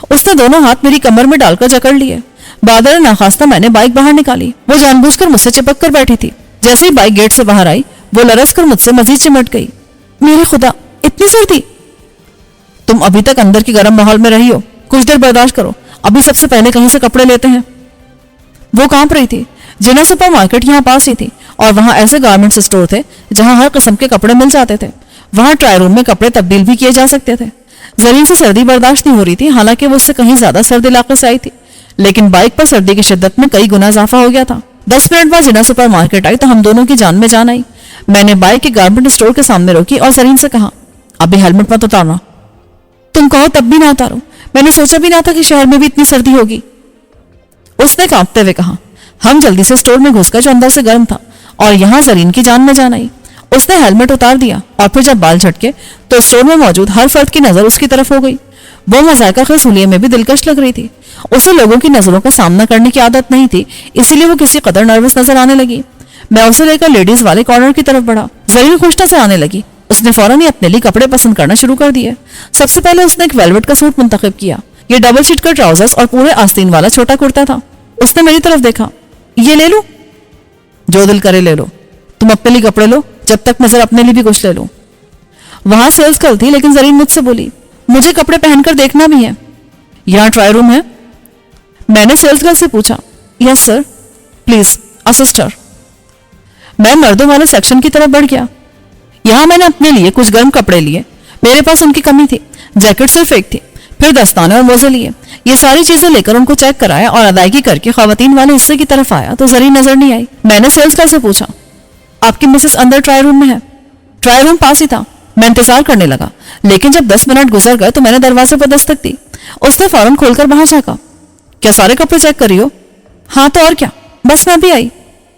اس نے دونوں ہاتھ میری کمر میں ڈال کر جکڑ لیے. بادر ناخواستہ میں نے بائک باہر نکالی. وہ جان بوجھ کر مجھ سے چپک کر بیٹھی تھی. جیسے ہی بائک گیٹ سے باہر آئی، وہ لرز کر مجھ سے مزید چمٹ گئی. میرے خدا، اتنی سردی! تم ابھی تک اندر کی گرم ماحول میں رہی ہو، کچھ دیر برداشت کرو. ابھی سب سے پہلے کہیں سے کپڑے لیتے ہیں. وہ کانپ رہی تھی. جنا سپر مارکیٹ یہاں پاس ہی تھی، اور وہاں ایسے گارمنٹس اسٹور تھے جہاں ہر قسم کے کپڑے مل جاتے تھے. وہاں ٹرائی روم میں کپڑے تبدیل بھی کیے جا سکتے تھے. زرین سے سردی برداشت نہیں ہو رہی تھی، حالانکہ وہ اس سے کہیں زیادہ سرد علاقے سے آئی تھی، لیکن بائک پر سردی کی شدت میں کئی گنا اضافہ ہو گیا تھا. 10 منٹ بعد جنا سپر مارکیٹ آئی تو ہم دونوں کی جان میں جان آئی. میں نے بائک کے گارمنٹ اسٹور کے سامنے روکی اور زرین سے کہا، ابھی ہیلمٹ مت اتارنا. تم کہو تب بھی نہ اتارو. میں نے سوچا بھی نہ تھا کہ شہر میں بھی اتنی سردی ہوگی. اس نے کانپتے ہوئے کہا. ہم جلدی سے اسٹور میں گھس گئے جو اندر سے گرم تھا، اور یہاں زرین کی جان میں جان آئی. اس نے ہیلمٹ اتار دیا، اور پھر جب بال جھٹکے تو اسٹور میں موجود ہر فرد کی نظر اس کی طرف ہو گئی. وہ مذائقہ خیز حلیے میں بھی دلکش لگ رہی تھی. اسے لوگوں کی نظروں کا سامنا کرنے کی عادت نہیں تھی، اسی لیے وہ کسی قدر نروس نظر آنے لگی. میں اسے لے کر لیڈیز والے کارنر کی طرف بڑھا. زرین خوش نظر آنے لگی. اس نے فوراً ہی اپنے لیے کپڑے پسند کرنا شروع کر دیے. سب سے پہلے اس نے ایک ویلوٹ کا سوٹ منتخب کیا. یہ ڈبل شیٹ کا ٹراؤزرز اور پورے آستین والا چھوٹا کرتا تھا. اس نے میری طرف دیکھا. یہ لے لوں؟ جو دل کرے لے لو. تم اپنے لیے کپڑے لو، جب تک میں ذرا اپنے لیے بھی کچھ لے لوں. وہاں سیلز گرل تھی، لیکن زرین مجھ سے بولی، مجھے کپڑے پہن کر دیکھنا بھی ہے. یہاں ٹرائی روم ہے؟ میں نے سیلز گرل سے پوچھا. یس سر، پلیز اسسٹر. میں مردوں والے سیکشن کی طرف بڑھ گیا. یہاں میں نے اپنے لیے کچھ گرم کپڑے لیے. میرے پاس ان کی کمی تھی. جیکٹ صرف ایک تھی. پھر دستانے اور موزے لیے. یہ ساری چیزیں لے کر ان کو چیک کرایا اور ادائیگی کر کے خواتین والے حصے کی طرف آیا تو زرین نظر نہیں آئی. میں نے سیلز گرل سے پوچھا, آپ کی مسز اندر ٹرائی روم میں ہے؟ ٹرائی روم پاس ہی تھا. میں انتظار کرنے لگا, لیکن جب 10 منٹ گزر گئے تو میں نے دروازے پر دستک دی. اس نے فوراً کھول کر باہر جھانکا. کیا سارے کپڑے چیک کر رہی ہو؟ ہاں تو اور کیا, بس میں بھی آئی.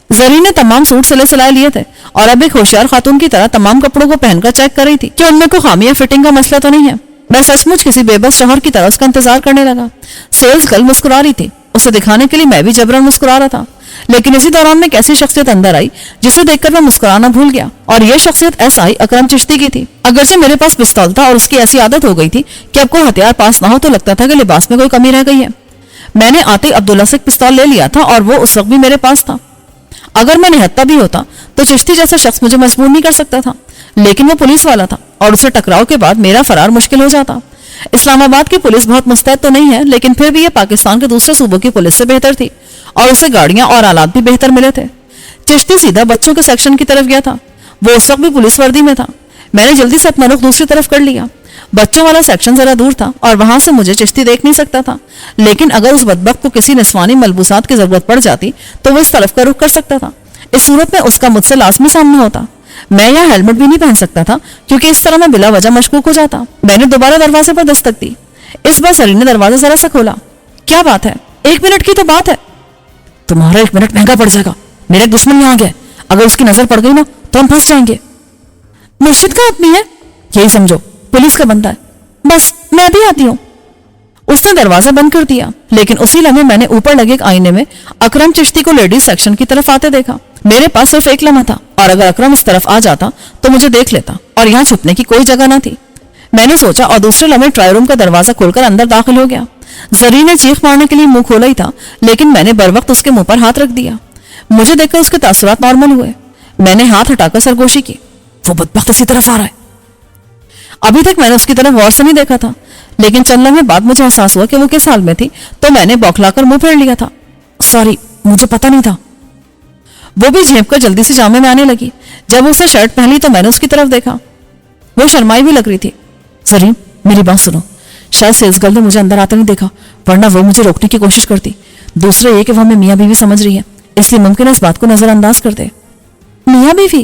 زرین نے تمام سوٹ سلے سلائے لیے تھے اور اب ایک ہوشیار خاتون کی طرح تمام کپڑوں کو پہن کر چیک کر رہی تھی کہ ان میں کوئی خامی یا فٹنگ کا مسئلہ تو نہیں ہے. میں سچ مچ کسی بے بس شوہر کی طرح اس کا انتظار کرنے لگا. سیلز گرل مسکرا رہی تھی. اسے دکھانے کے لیے میں بھی جبران مسکرا رہا تھا, لیکن اسی دوران میں ایسی شخصیت اندر آئی جسے دیکھ کر میں مسکرانا بھول گیا, اور یہ شخصیت SI اکرم چشتی کی تھی. اگرچہ میرے پاس پستول تھا اور اس کی ایسی عادت ہو گئی تھی کہ اب کوئی ہتھیار پاس نہ ہو تو لگتا تھا کہ لباس میں کوئی کمی رہ گئی ہے. میں نے آتے ہی عبداللہ سے پستول لے لیا تھا اور وہ اس وقت بھی میرے پاس تھا. اگر میں نہتا بھی ہوتا تو چشتی جیسا شخص مجھے مجبور نہیں کر سکتا تھا, لیکن وہ پولیس والا تھا اور اسے ٹکراؤ کے بعد میرا فرار مشکل ہو جاتا. اسلام آباد کی پولیس بہت مستعد تو نہیں ہے, لیکن پھر بھی یہ پاکستان کے دوسرے صوبوں کی پولیس سے بہتر تھی اور اسے گاڑیاں اور آلات بھی بہتر ملے تھے. چشتی سیدھا بچوں کے سیکشن کی طرف گیا تھا. وہ اس وقت بھی پولیس وردی میں تھا. میں نے جلدی سے اپنا رخ دوسری طرف کر لیا. بچوں والا سیکشن ذرا دور تھا اور وہاں سے مجھے چشتی دیکھ نہیں سکتا تھا, لیکن اگر اس بدبخت کو کسی نسوانی ملبوسات کی ضرورت پڑ جاتی تو وہ اس طرف کا رخ کر سکتا تھا. اس صورت میں اس کا مجھ سے لازمی سامنا ہوتا. میں یہاں ہیلمٹ بھی نہیں پہن سکتا تھا کیونکہ اس طرح میں بلا وجہ مشکوک ہو جاتا. میں نے دوبارہ دروازے پر دستک دی. اس بار زرین نے دروازہ ذرا سا کھولا. کیا بات ہے؟ 1 منٹ کی تو بات ہے. تمہارا 1 منٹ مہنگا پڑ جائے گا. میرے دشمن یہاں گئے, اگر اس کی نظر پڑ گئی نا تو ہم پھنس جائیں گے. مرشد کا آدمی ہے, یہی سمجھو, پولیس کا بندہ ہے. بس میں بھی آتی ہوں. اس نے دروازہ بند کر دیا, لیکن اسی لمحے میں نے اوپر لگے ایک آئینے میں اکرم چشتی کو لیڈیز سیکشن کی طرف آتے دیکھا. میرے پاس صرف ایک لمحہ تھا اور اگر اکرم اس طرف آ جاتا تو مجھے دیکھ لیتا اور یہاں چھپنے کی کوئی جگہ نہ تھی. میں نے سوچا اور دوسرے لمحے ٹرائی روم کا دروازہ کھول کر اندر داخل ہو گیا. زرین نے چیخ مارنے کے لیے منہ کھولا ہی تھا, لیکن میں نے بر وقت اس کے منہ پر ہاتھ رکھ دیا. مجھے دیکھ کر اس کے تاثرات نارمل ہوئے. میں نے ہاتھ ہٹا کر سرگوشی کی. وہ بدبخت اسی طرف آ رہا ہے. ابھی تک میں نے اس کی طرف غور سے نہیں دیکھا تھا, لیکن چند لمحے بعد مجھے احساس ہوا کہ وہ کس حال میں تھی, تو میں نے بوکھلا کر منہ پھیر لیا تھا. سوری, مجھے پتا نہیں تھا. وہ بھی جھیپ کر جلدی سے جامے میں آنے لگی. جب اس نے شرٹ پہن لی تو میں نے اس کی طرف دیکھا. وہ شرمائی بھی لگ رہی تھی. زرین, میری بات سنو. شاید سیلز گرل نے مجھے اندر آتے نہیں دیکھا, ورنہ وہ مجھے روکنے کی کوشش کرتی. دوسرے یہ کہ وہ ہمیں میاں بیوی سمجھ رہی ہے, اس لیے ممکن ہے اس بات کو نظر انداز کر دے. میاں بیوی؟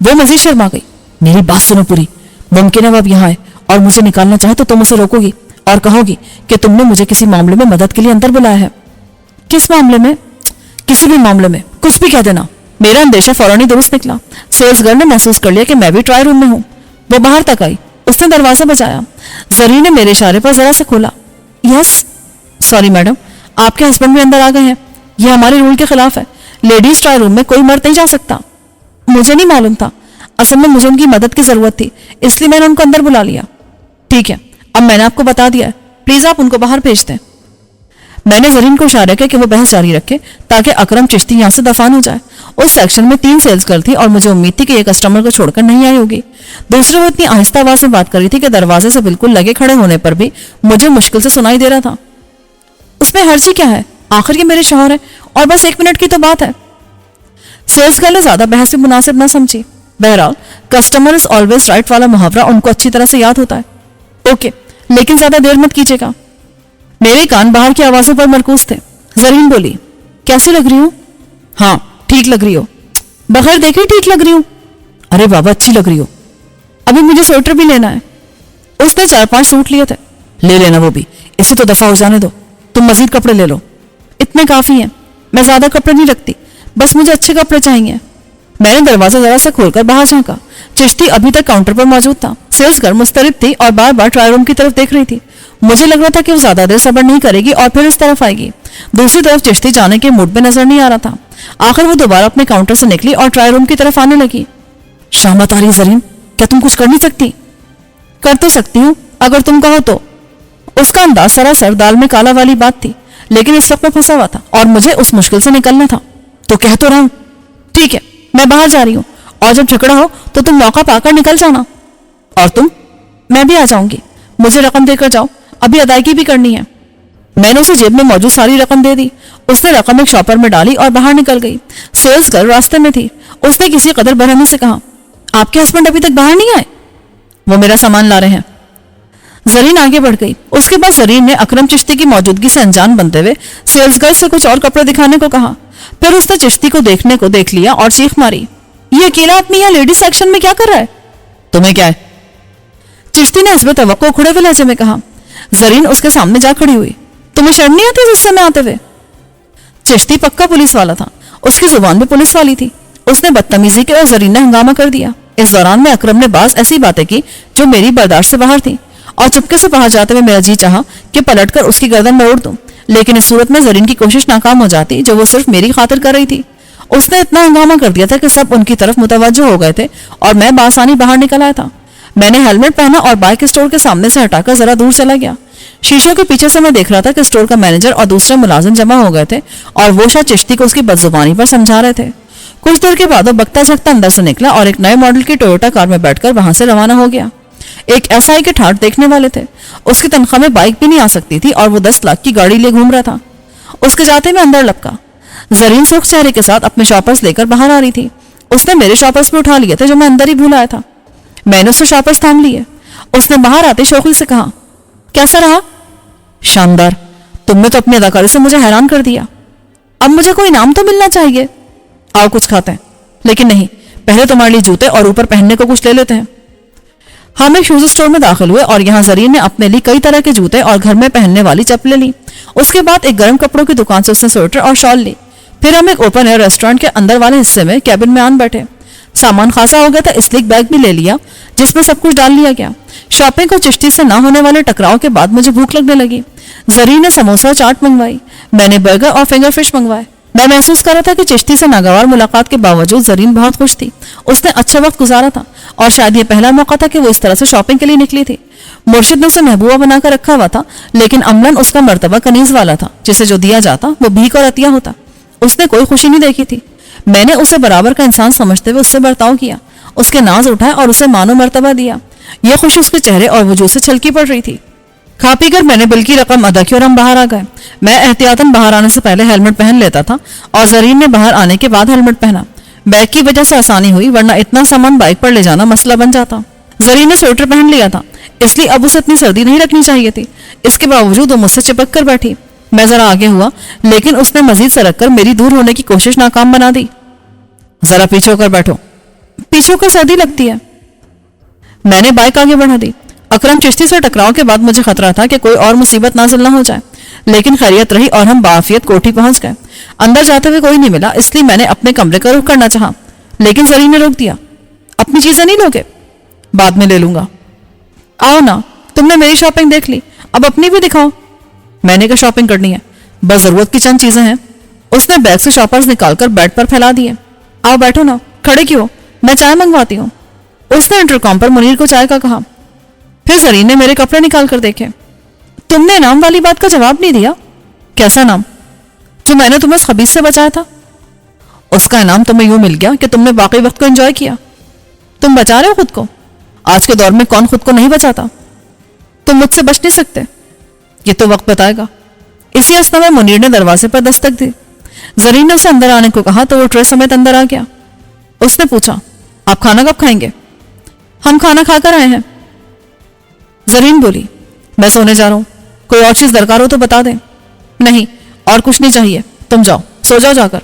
وہ مزید شرما گئی. میری بات سنو پوری. ممکن ہے وہ اب یہاں ہے اور مجھے نکالنا چاہے تو تم اسے روکو گی اور کہو گی کہ تم نے مجھے کسی معاملے میں مدد کے لیے اندر بلایا ہے. کس معاملے میں؟ کسی بھی معاملے میں, کچھ بھی کہہ دینا. میرا اندیشہ فوراً ہی درست نکلا. سیلز گرل نے محسوس کر لیا کہ میں بھی ٹرائی روم میں ہوں. وہ باہر تک آئی. اس نے دروازہ بجایا. زرین نے میرے اشارے پر ذرا سے کھولا. یس. سوری میڈم, آپ کے ہسبینڈ بھی اندر آ گئے ہیں. یہ ہمارے رول کے خلاف ہے. لیڈیز ٹرائی روم میں کوئی مرد نہیں جا سکتا. مجھے نہیں معلوم تھا. اصل میں مجھے ان کی مدد کی ضرورت تھی, اس لیے میں نے ان کو اندر بلا لیا. ٹھیک ہے, اب میں نے آپ کو بتا دیا ہے, پلیز آپ ان کو باہر بھیج دیں. میں نے زرین کو اشارہ کیا کہ وہ بحث جاری رکھے تاکہ اکرم چشتی یہاں سے دفان ہو جائے. اس سیکشن میں 3 سیلز گرل تھی اور مجھے امید تھی کہ یہ کسٹمر کو چھوڑ کر نہیں آئی ہوگی. دوسرے وہ اتنی آہستہ آواز میں بات کر رہی تھی کہ دروازے سے بالکل لگے کھڑے ہونے پر بھی مجھے مشکل سے سنائی دے رہا تھا. اس میں حرجی کیا ہے, آخر یہ میرے شوہر ہے اور بس 1 منٹ کی تو بات ہے. سیلز گرل نے زیادہ بحث سے مناسب نہ سمجھی. بہرحال کسٹمر از آلویز رائٹ والا محاورہ ان کو اچھی طرح سے یاد ہوتا ہے. اوکے, لیکن زیادہ دیر مت کیجیے گا. میرے کان باہر کی آوازوں پر مرکوز تھے. زرین بولی, کیسی لگ رہی ہوں؟ ہاں, ٹھیک لگ رہی ہو. بغیر دیکھے ٹھیک لگ رہی ہوں؟ ارے بابا, اچھی لگ رہی ہو. ابھی مجھے سویٹر بھی لینا ہے. اس نے 4-5 سوٹ لیے تھے. لے لینا وہ بھی, اسے تو دفعہ ہو جانے دو. تم مزید کپڑے لے لو. اتنے کافی ہیں, میں زیادہ کپڑے نہیں رکھتی, بس مجھے اچھے کپڑے چاہیے. میں نے دروازہ ذرا سا کھول کر باہر جھانکا. چشتی ابھی تک کاؤنٹر پر موجود تھا. سیلز گرل مسترب تھی اور بار بار ٹرائی روم کی طرف دیکھ رہی تھی. مجھے لگ رہا تھا کہ وہ زیادہ دیر صبر نہیں کرے گی اور پھر اس طرف آئے گی. دوسری طرف چشتی جانے کے موڈ میں نظر نہیں آ رہا تھا. آخر وہ دوبارہ اپنے کاؤنٹر سے نکلی اور ٹرائی روم کی طرف آنے لگی. شامت آ رہی زرین, کیا تم کچھ کر نہیں سکتی؟ کر تو سکتی ہوں اگر تم کہو تو. اس کا انداز سراسر دال میں کالا والی بات تھی, لیکن اس وقت میں پھنسا ہوا تھا اور مجھے اس مشکل سے نکلنا تھا. تو کہہ تو رہا ہوں. ٹھیک ہے, میں باہر جا رہی ہوں اور جب جھگڑا ہو تو تم موقع پا کر نکل جانا. اور تم؟ میں بھی آ جاؤں گی. مجھے رقم دے کر جاؤ, ابھی ادائیگی بھی کرنی ہے. میں نے اسے جیب میں موجود ساری رقم دے دی. اس نے رقم ایک شاپر میں ڈالی اور باہر نکل گئی. سیلز گرل راستے میں تھی. اس نے کسی قدر برہمی سے کہا, آپ کے ہسبینڈ ابھی تک باہر نہیں آئے؟ وہ میرا سامان لا رہے ہیں. زرین آگے بڑھ گئی. اس کے بعد زرین نے اکرم چشتی کی موجودگی سے انجان بنتے ہوئے سیلز گرل سے کچھ اور کپڑے دکھانے کو کہا. پھر اس نے چشتی کو دیکھنے کو دیکھ لیا اور چیخ ماری, یہ اکیلا آدمی یہاں لیڈیز سیکشن میں کیا کر رہا ہے؟ تمہیں کیا ہے؟ چشتی نے حسب توقع کھڑے ہوئے لہجے میں کہا. زرین اس کے سامنے جا کھڑی ہوئی. تمہیں شرم نہیں آتی غصے میں آتے ہوئے؟ چشتی پکا پولیس والا تھا, اس کی زبان بھی پولیس والی تھی. اس نے بدتمیزی کی اور زرین نے ہنگامہ کر دیا. اس دوران میں اکرم نے بعض ایسی باتیں کی جو میری برداشت سے باہر تھی, اور چپکے سے باہر جاتے ہوئے میرا جی چاہا کہ پلٹ کر اس کی گردن موڑ دوں, لیکن اس صورت میں زرین کی کوشش ناکام ہو جاتی جو وہ صرف میری خاطر کر رہی تھی. اس نے اتنا ہنگامہ کر دیا تھا کہ سب ان کی طرف متوجہ ہو گئے تھے اور میں بآسانی باہر نکل آیا تھا. میں نے ہیلمٹ پہنا اور بائک اسٹور کے سامنے سے ہٹا کر ذرا دور چلا گیا. شیشوں کے پیچھے سے میں دیکھ رہا تھا کہ اسٹور کا مینیجر اور دوسرے ملازم جمع ہو گئے تھے اور وہ شاید چشتی کو اس کی بدزبانی پر سمجھا رہے تھے. کچھ دیر کے بعد وہ بکتا جھکتا اندر سے نکلا اور ایک نئے ماڈل کی ٹویوٹا کار میں بیٹھ کر وہاں سے روانہ ہو گیا. ایک ایس آئی کے ٹھاٹ دیکھنے والے تھے. اس کی تنخواہ میں بائک بھی نہیں آ سکتی تھی اور وہ 10 لاکھ کی گاڑی لے گھوم رہا تھا. اس کے جاتے میں اندر لپکا. زرین سرخ چہرے کے ساتھ اپنے شاپرز لے کر باہر آ رہی تھی. اس نے میرے شاپرز بھی اٹھا لیے تھے جو میں اندر ہی بھول آیا تھا. میں نے اس سے شاپرز تھام لیے. اس نے باہر آتے شوخی سے کہا, کیسا رہا؟ شاندار. تم نے تو اپنی اداکاری سے مجھے حیران کر دیا. اب مجھے کوئی انعام تو ملنا چاہیے. آؤ کچھ کھاتے ہیں. لیکن نہیں, پہلے تمہارے لیے جوتے اور اوپر پہننے کو کچھ لے لیتے ہیں. ہم ایک شوز اسٹور میں داخل ہوئے اور یہاں زرین نے اپنے لیے کئی طرح کے جوتے اور گھر میں پہننے والی چپلیں لی. اس کے بعد ایک گرم کپڑوں کی دکان سے اس نے سویٹر اور شال لی. پھر ہم ایک اوپن ایئر ریسٹورانٹ کے اندر والے حصے میں کیبن میں آن بیٹھے. سامان خاصا ہو گیا تھا اس لیے ایک بیگ بھی لے لیا جس میں سب کچھ ڈال لیا گیا. شاپنگ اور چشتی سے نہ ہونے والے ٹکراؤ کے بعد مجھے بھوک لگنے لگی. زرین نے سموسہ چاٹ منگوائی. میں نے برگر اور فنگر فش منگوائے. میں محسوس کر رہا تھا کہ چشتی سے ناگوار ملاقات کے باوجود زرین بہت خوش تھی. اس نے اچھا وقت گزارا تھا اور شاید یہ پہلا موقع تھا کہ وہ اس طرح سے شاپنگ کے لیے نکلی تھی. مرشد نے اسے محبوبہ بنا کر رکھا ہوا تھا, لیکن عملاً اس کا مرتبہ کنیز والا تھا جسے جو دیا جاتا وہ بھیک اور عطیہ ہوتا. اس نے کوئی خوشی نہیں دیکھی تھی. میں نے اسے برابر کا انسان سمجھتے ہوئے اس سے برتاؤ کیا, اس کے ناز اٹھائے اور اسے مان و مرتبہ دیا. یہ خوشی اس کے چہرے اور وجود سے چھلکی پڑ رہی تھی. کھا پی کر میں نے بل کی رقم ادا کی اور ہم باہر آ گئے. میں احتیاطاً باہر آنے سے پہلے ہیلمٹ پہن لیتا تھا اور زرین نے باہر آنے کے بعد ہیلمٹ پہنا. بیگ کی وجہ سے آسانی ہوئی, ورنہ اتنا سامان بائک پر لے جانا مسئلہ بن جاتا. زرین نے سویٹر پہن لیا تھا اس لیے اب اسے اتنی سردی نہیں لگنی چاہیے تھی. اس کے باوجود وہ مجھ سے چپک کر بیٹھی. میں ذرا آگے ہوا لیکن اس نے مزید سرک کر میری دور ہونے کی کوشش ناکام بنا دی. ذرا پیچھے ہو کر بیٹھو. پیچھے ہو کر سردی لگتی ہے. میں نے بائک آگے بڑھا دی. اکرم چشتی سے ٹکراؤ کے بعد مجھے خطرہ تھا کہ کوئی اور مصیبت نازل نہ ہو جائے, لیکن خیریت رہی اور ہم بعافیت کوٹھی پہنچ گئے. اندر جاتے ہوئے کوئی نہیں ملا اس لیے میں نے اپنے کمرے کا رخ کرنا چاہا, لیکن زرین نے روک دیا. اپنی چیزیں نہیں لوگے؟ بعد میں لے لوں گا. آؤ نا, تم نے میری شاپنگ دیکھ لی, اب اپنی بھی دکھاؤ. میں نے کیا شاپنگ کرنی ہے, بس ضرورت کی چند چیزیں ہیں. اس نے بیگ سے شاپرز نکال کر بیڈ پر پھیلا دیے. آؤ بیٹھو نا, کھڑے کیوں, میں چائے منگواتی ہوں. اس نے انٹرکام پر منیر کو چائے کا کہا. پھر زرین نے میرے کپڑے نکال کر دیکھے. تم نے انعام والی بات کا جواب نہیں دیا. کیسا نام؟ جو میں نے تمہیں اس خبیث سے بچایا تھا. اس کا انعام تمہیں یوں مل گیا کہ تم نے باقی وقت کو انجوائے کیا. تم بچا رہے ہو خود کو. آج کے دور میں کون خود کو نہیں بچاتا. تم مجھ سے بچ نہیں سکتے. یہ تو وقت بتائے گا. اسی اسنا میں منیر نے دروازے پر دستک دی. زرین نے اسے اندر آنے کو کہا تو وہ ٹرے سمیت اندر آ گیا. اس نے پوچھا, آپ کھانا کب کھائیں گے؟ ہم کھانا کھا کر آئے ہیں. زرین بولی, میں سونے جا رہا ہوں, کوئی اور چیز درکار ہو تو بتا دیں. نہیں, اور کچھ نہیں چاہیے, تم جاؤ, سو جاؤ جا کر.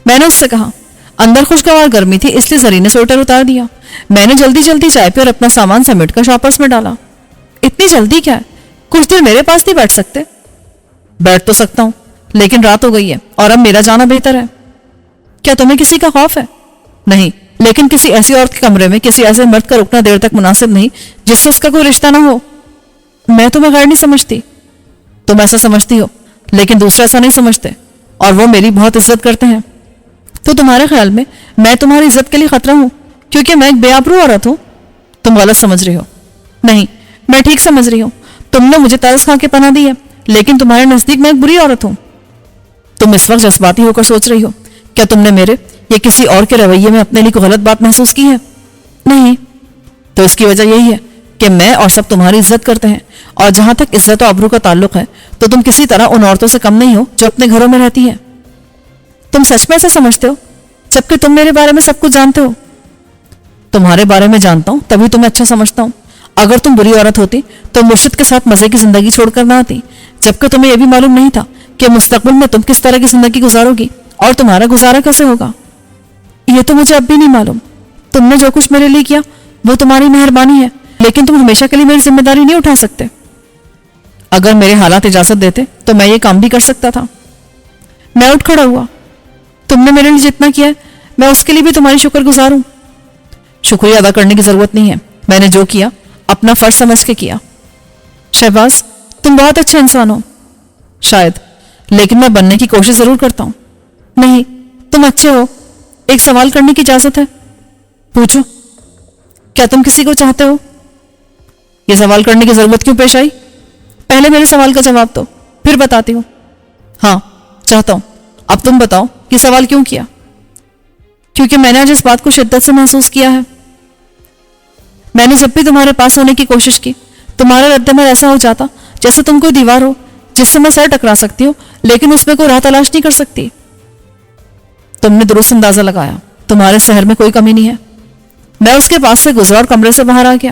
میں نے اس سے کہا. اندر خوشگوار گرمی تھی اس لیے زرین نے سویٹر اتار دیا. میں نے جلدی جلدی چائے پی اور اپنا سامان سمیٹ کر شاپرز میں ڈالا. اتنی جلدی کیا ہے, کچھ دیر میرے پاس نہیں بیٹھ سکتے؟ بیٹھ تو سکتا ہوں, لیکن رات ہو گئی ہے اور اب میرا جانا بہتر ہے. کیا تمہیں کسی کا خوف ہے؟ نہیں, لیکن کسی ایسی عورت کے کمرے میں کسی ایسے مرد کا رکنا دیر تک مناسب نہیں جس سے اس کا کوئی رشتہ نہ ہو. میں تمہیں غیر نہیں سمجھتی. تم ایسا سمجھتی ہو, لیکن دوسرے ایسا نہیں سمجھتے, اور وہ میری بہت عزت کرتے ہیں. تو تمہارے خیال میں میں تمہاری عزت کے لیے خطرہ ہوں کیونکہ میں ایک بے آبرو عورت ہوں؟ تم غلط سمجھ رہی ہو. نہیں, میں ٹھیک سمجھ رہی ہوں. تم نے مجھے ترس کھا کے پناہ دی ہے, لیکن تمہارے نزدیک میں ایک بری عورت ہوں. تم اس وقت جذباتی ہو کر سوچ رہی ہو. کیا تم نے میرے یا کسی اور کے رویے میں اپنے لیے کوئی غلط بات محسوس کی ہے؟ نہیں. تو اس کی وجہ یہی ہے کہ میں اور سب تمہاری عزت کرتے ہیں, اور جہاں تک عزت و آبرو کا تعلق ہے تو تم کسی طرح ان عورتوں سے کم نہیں ہو جو اپنے گھروں میں رہتی ہیں. تم سچ میں ایسا سمجھتے ہو جبکہ تم میرے بارے میں سب کچھ جانتے ہو؟ تمہارے بارے میں جانتا ہوں تبھی تمہیں اچھا سمجھتا ہوں. اگر تم بری عورت ہوتی تو مرشد کے ساتھ مزے کی زندگی چھوڑ کر نہ آتی، جبکہ تمہیں یہ بھی معلوم نہیں تھا کہ مستقبل میں تم کس طرح کی زندگی گزارو گی اور تمہارا گزارا کیسے ہوگا۔ یہ تو مجھے اب بھی نہیں معلوم۔ تم نے جو کچھ میرے لیے کیا وہ تمہاری مہربانی ہے، لیکن تم ہمیشہ کے لیے میری ذمہ داری نہیں اٹھا سکتے۔ اگر میرے حالات اجازت دیتے تو میں یہ کام بھی کر سکتا تھا۔ میں اٹھ کھڑا ہوا۔ تم نے میرے لیے جتنا کیا ہے میں اس کے لیے بھی تمہاری شکر گزار ہوں۔ شکریہ ادا کرنے کی ضرورت نہیں ہے، میں نے جو کیا اپنا فرض سمجھ کے کیا۔ شہباز، تم بہت اچھا انسان ہو۔ شاید، لیکن میں بننے کی کوشش ضرور کرتا ہوں۔ نہیں، تم اچھے ہو۔ ایک سوال کرنے کی اجازت ہے؟ پوچھو۔ کیا تم کسی کو چاہتے ہو؟ یہ سوال کرنے کی ضرورت کیوں پیش آئی؟ پہلے میرے سوال کا جواب دو، پھر بتاتی ہوں۔ ہاں، چاہتا ہوں۔ اب تم بتاؤ یہ سوال کیوں کیا؟ کیونکہ میں نے آج اس بات کو شدت سے محسوس کیا ہے۔ میں نے جب بھی تمہارے پاس ہونے کی کوشش کی تمہارا رد عمل ایسا ہو جاتا جیسے تم کوئی دیوار ہو جس سے میں سر ٹکرا سکتی ہوں لیکن اس میں کوئی راہ تلاش نہیں کر سکتی۔ تم نے درست اندازہ لگایا، تمہارے سحر میں کوئی کمی نہیں ہے۔ میں اس کے پاس سے گزرا اور کمرے سے باہر آ گیا۔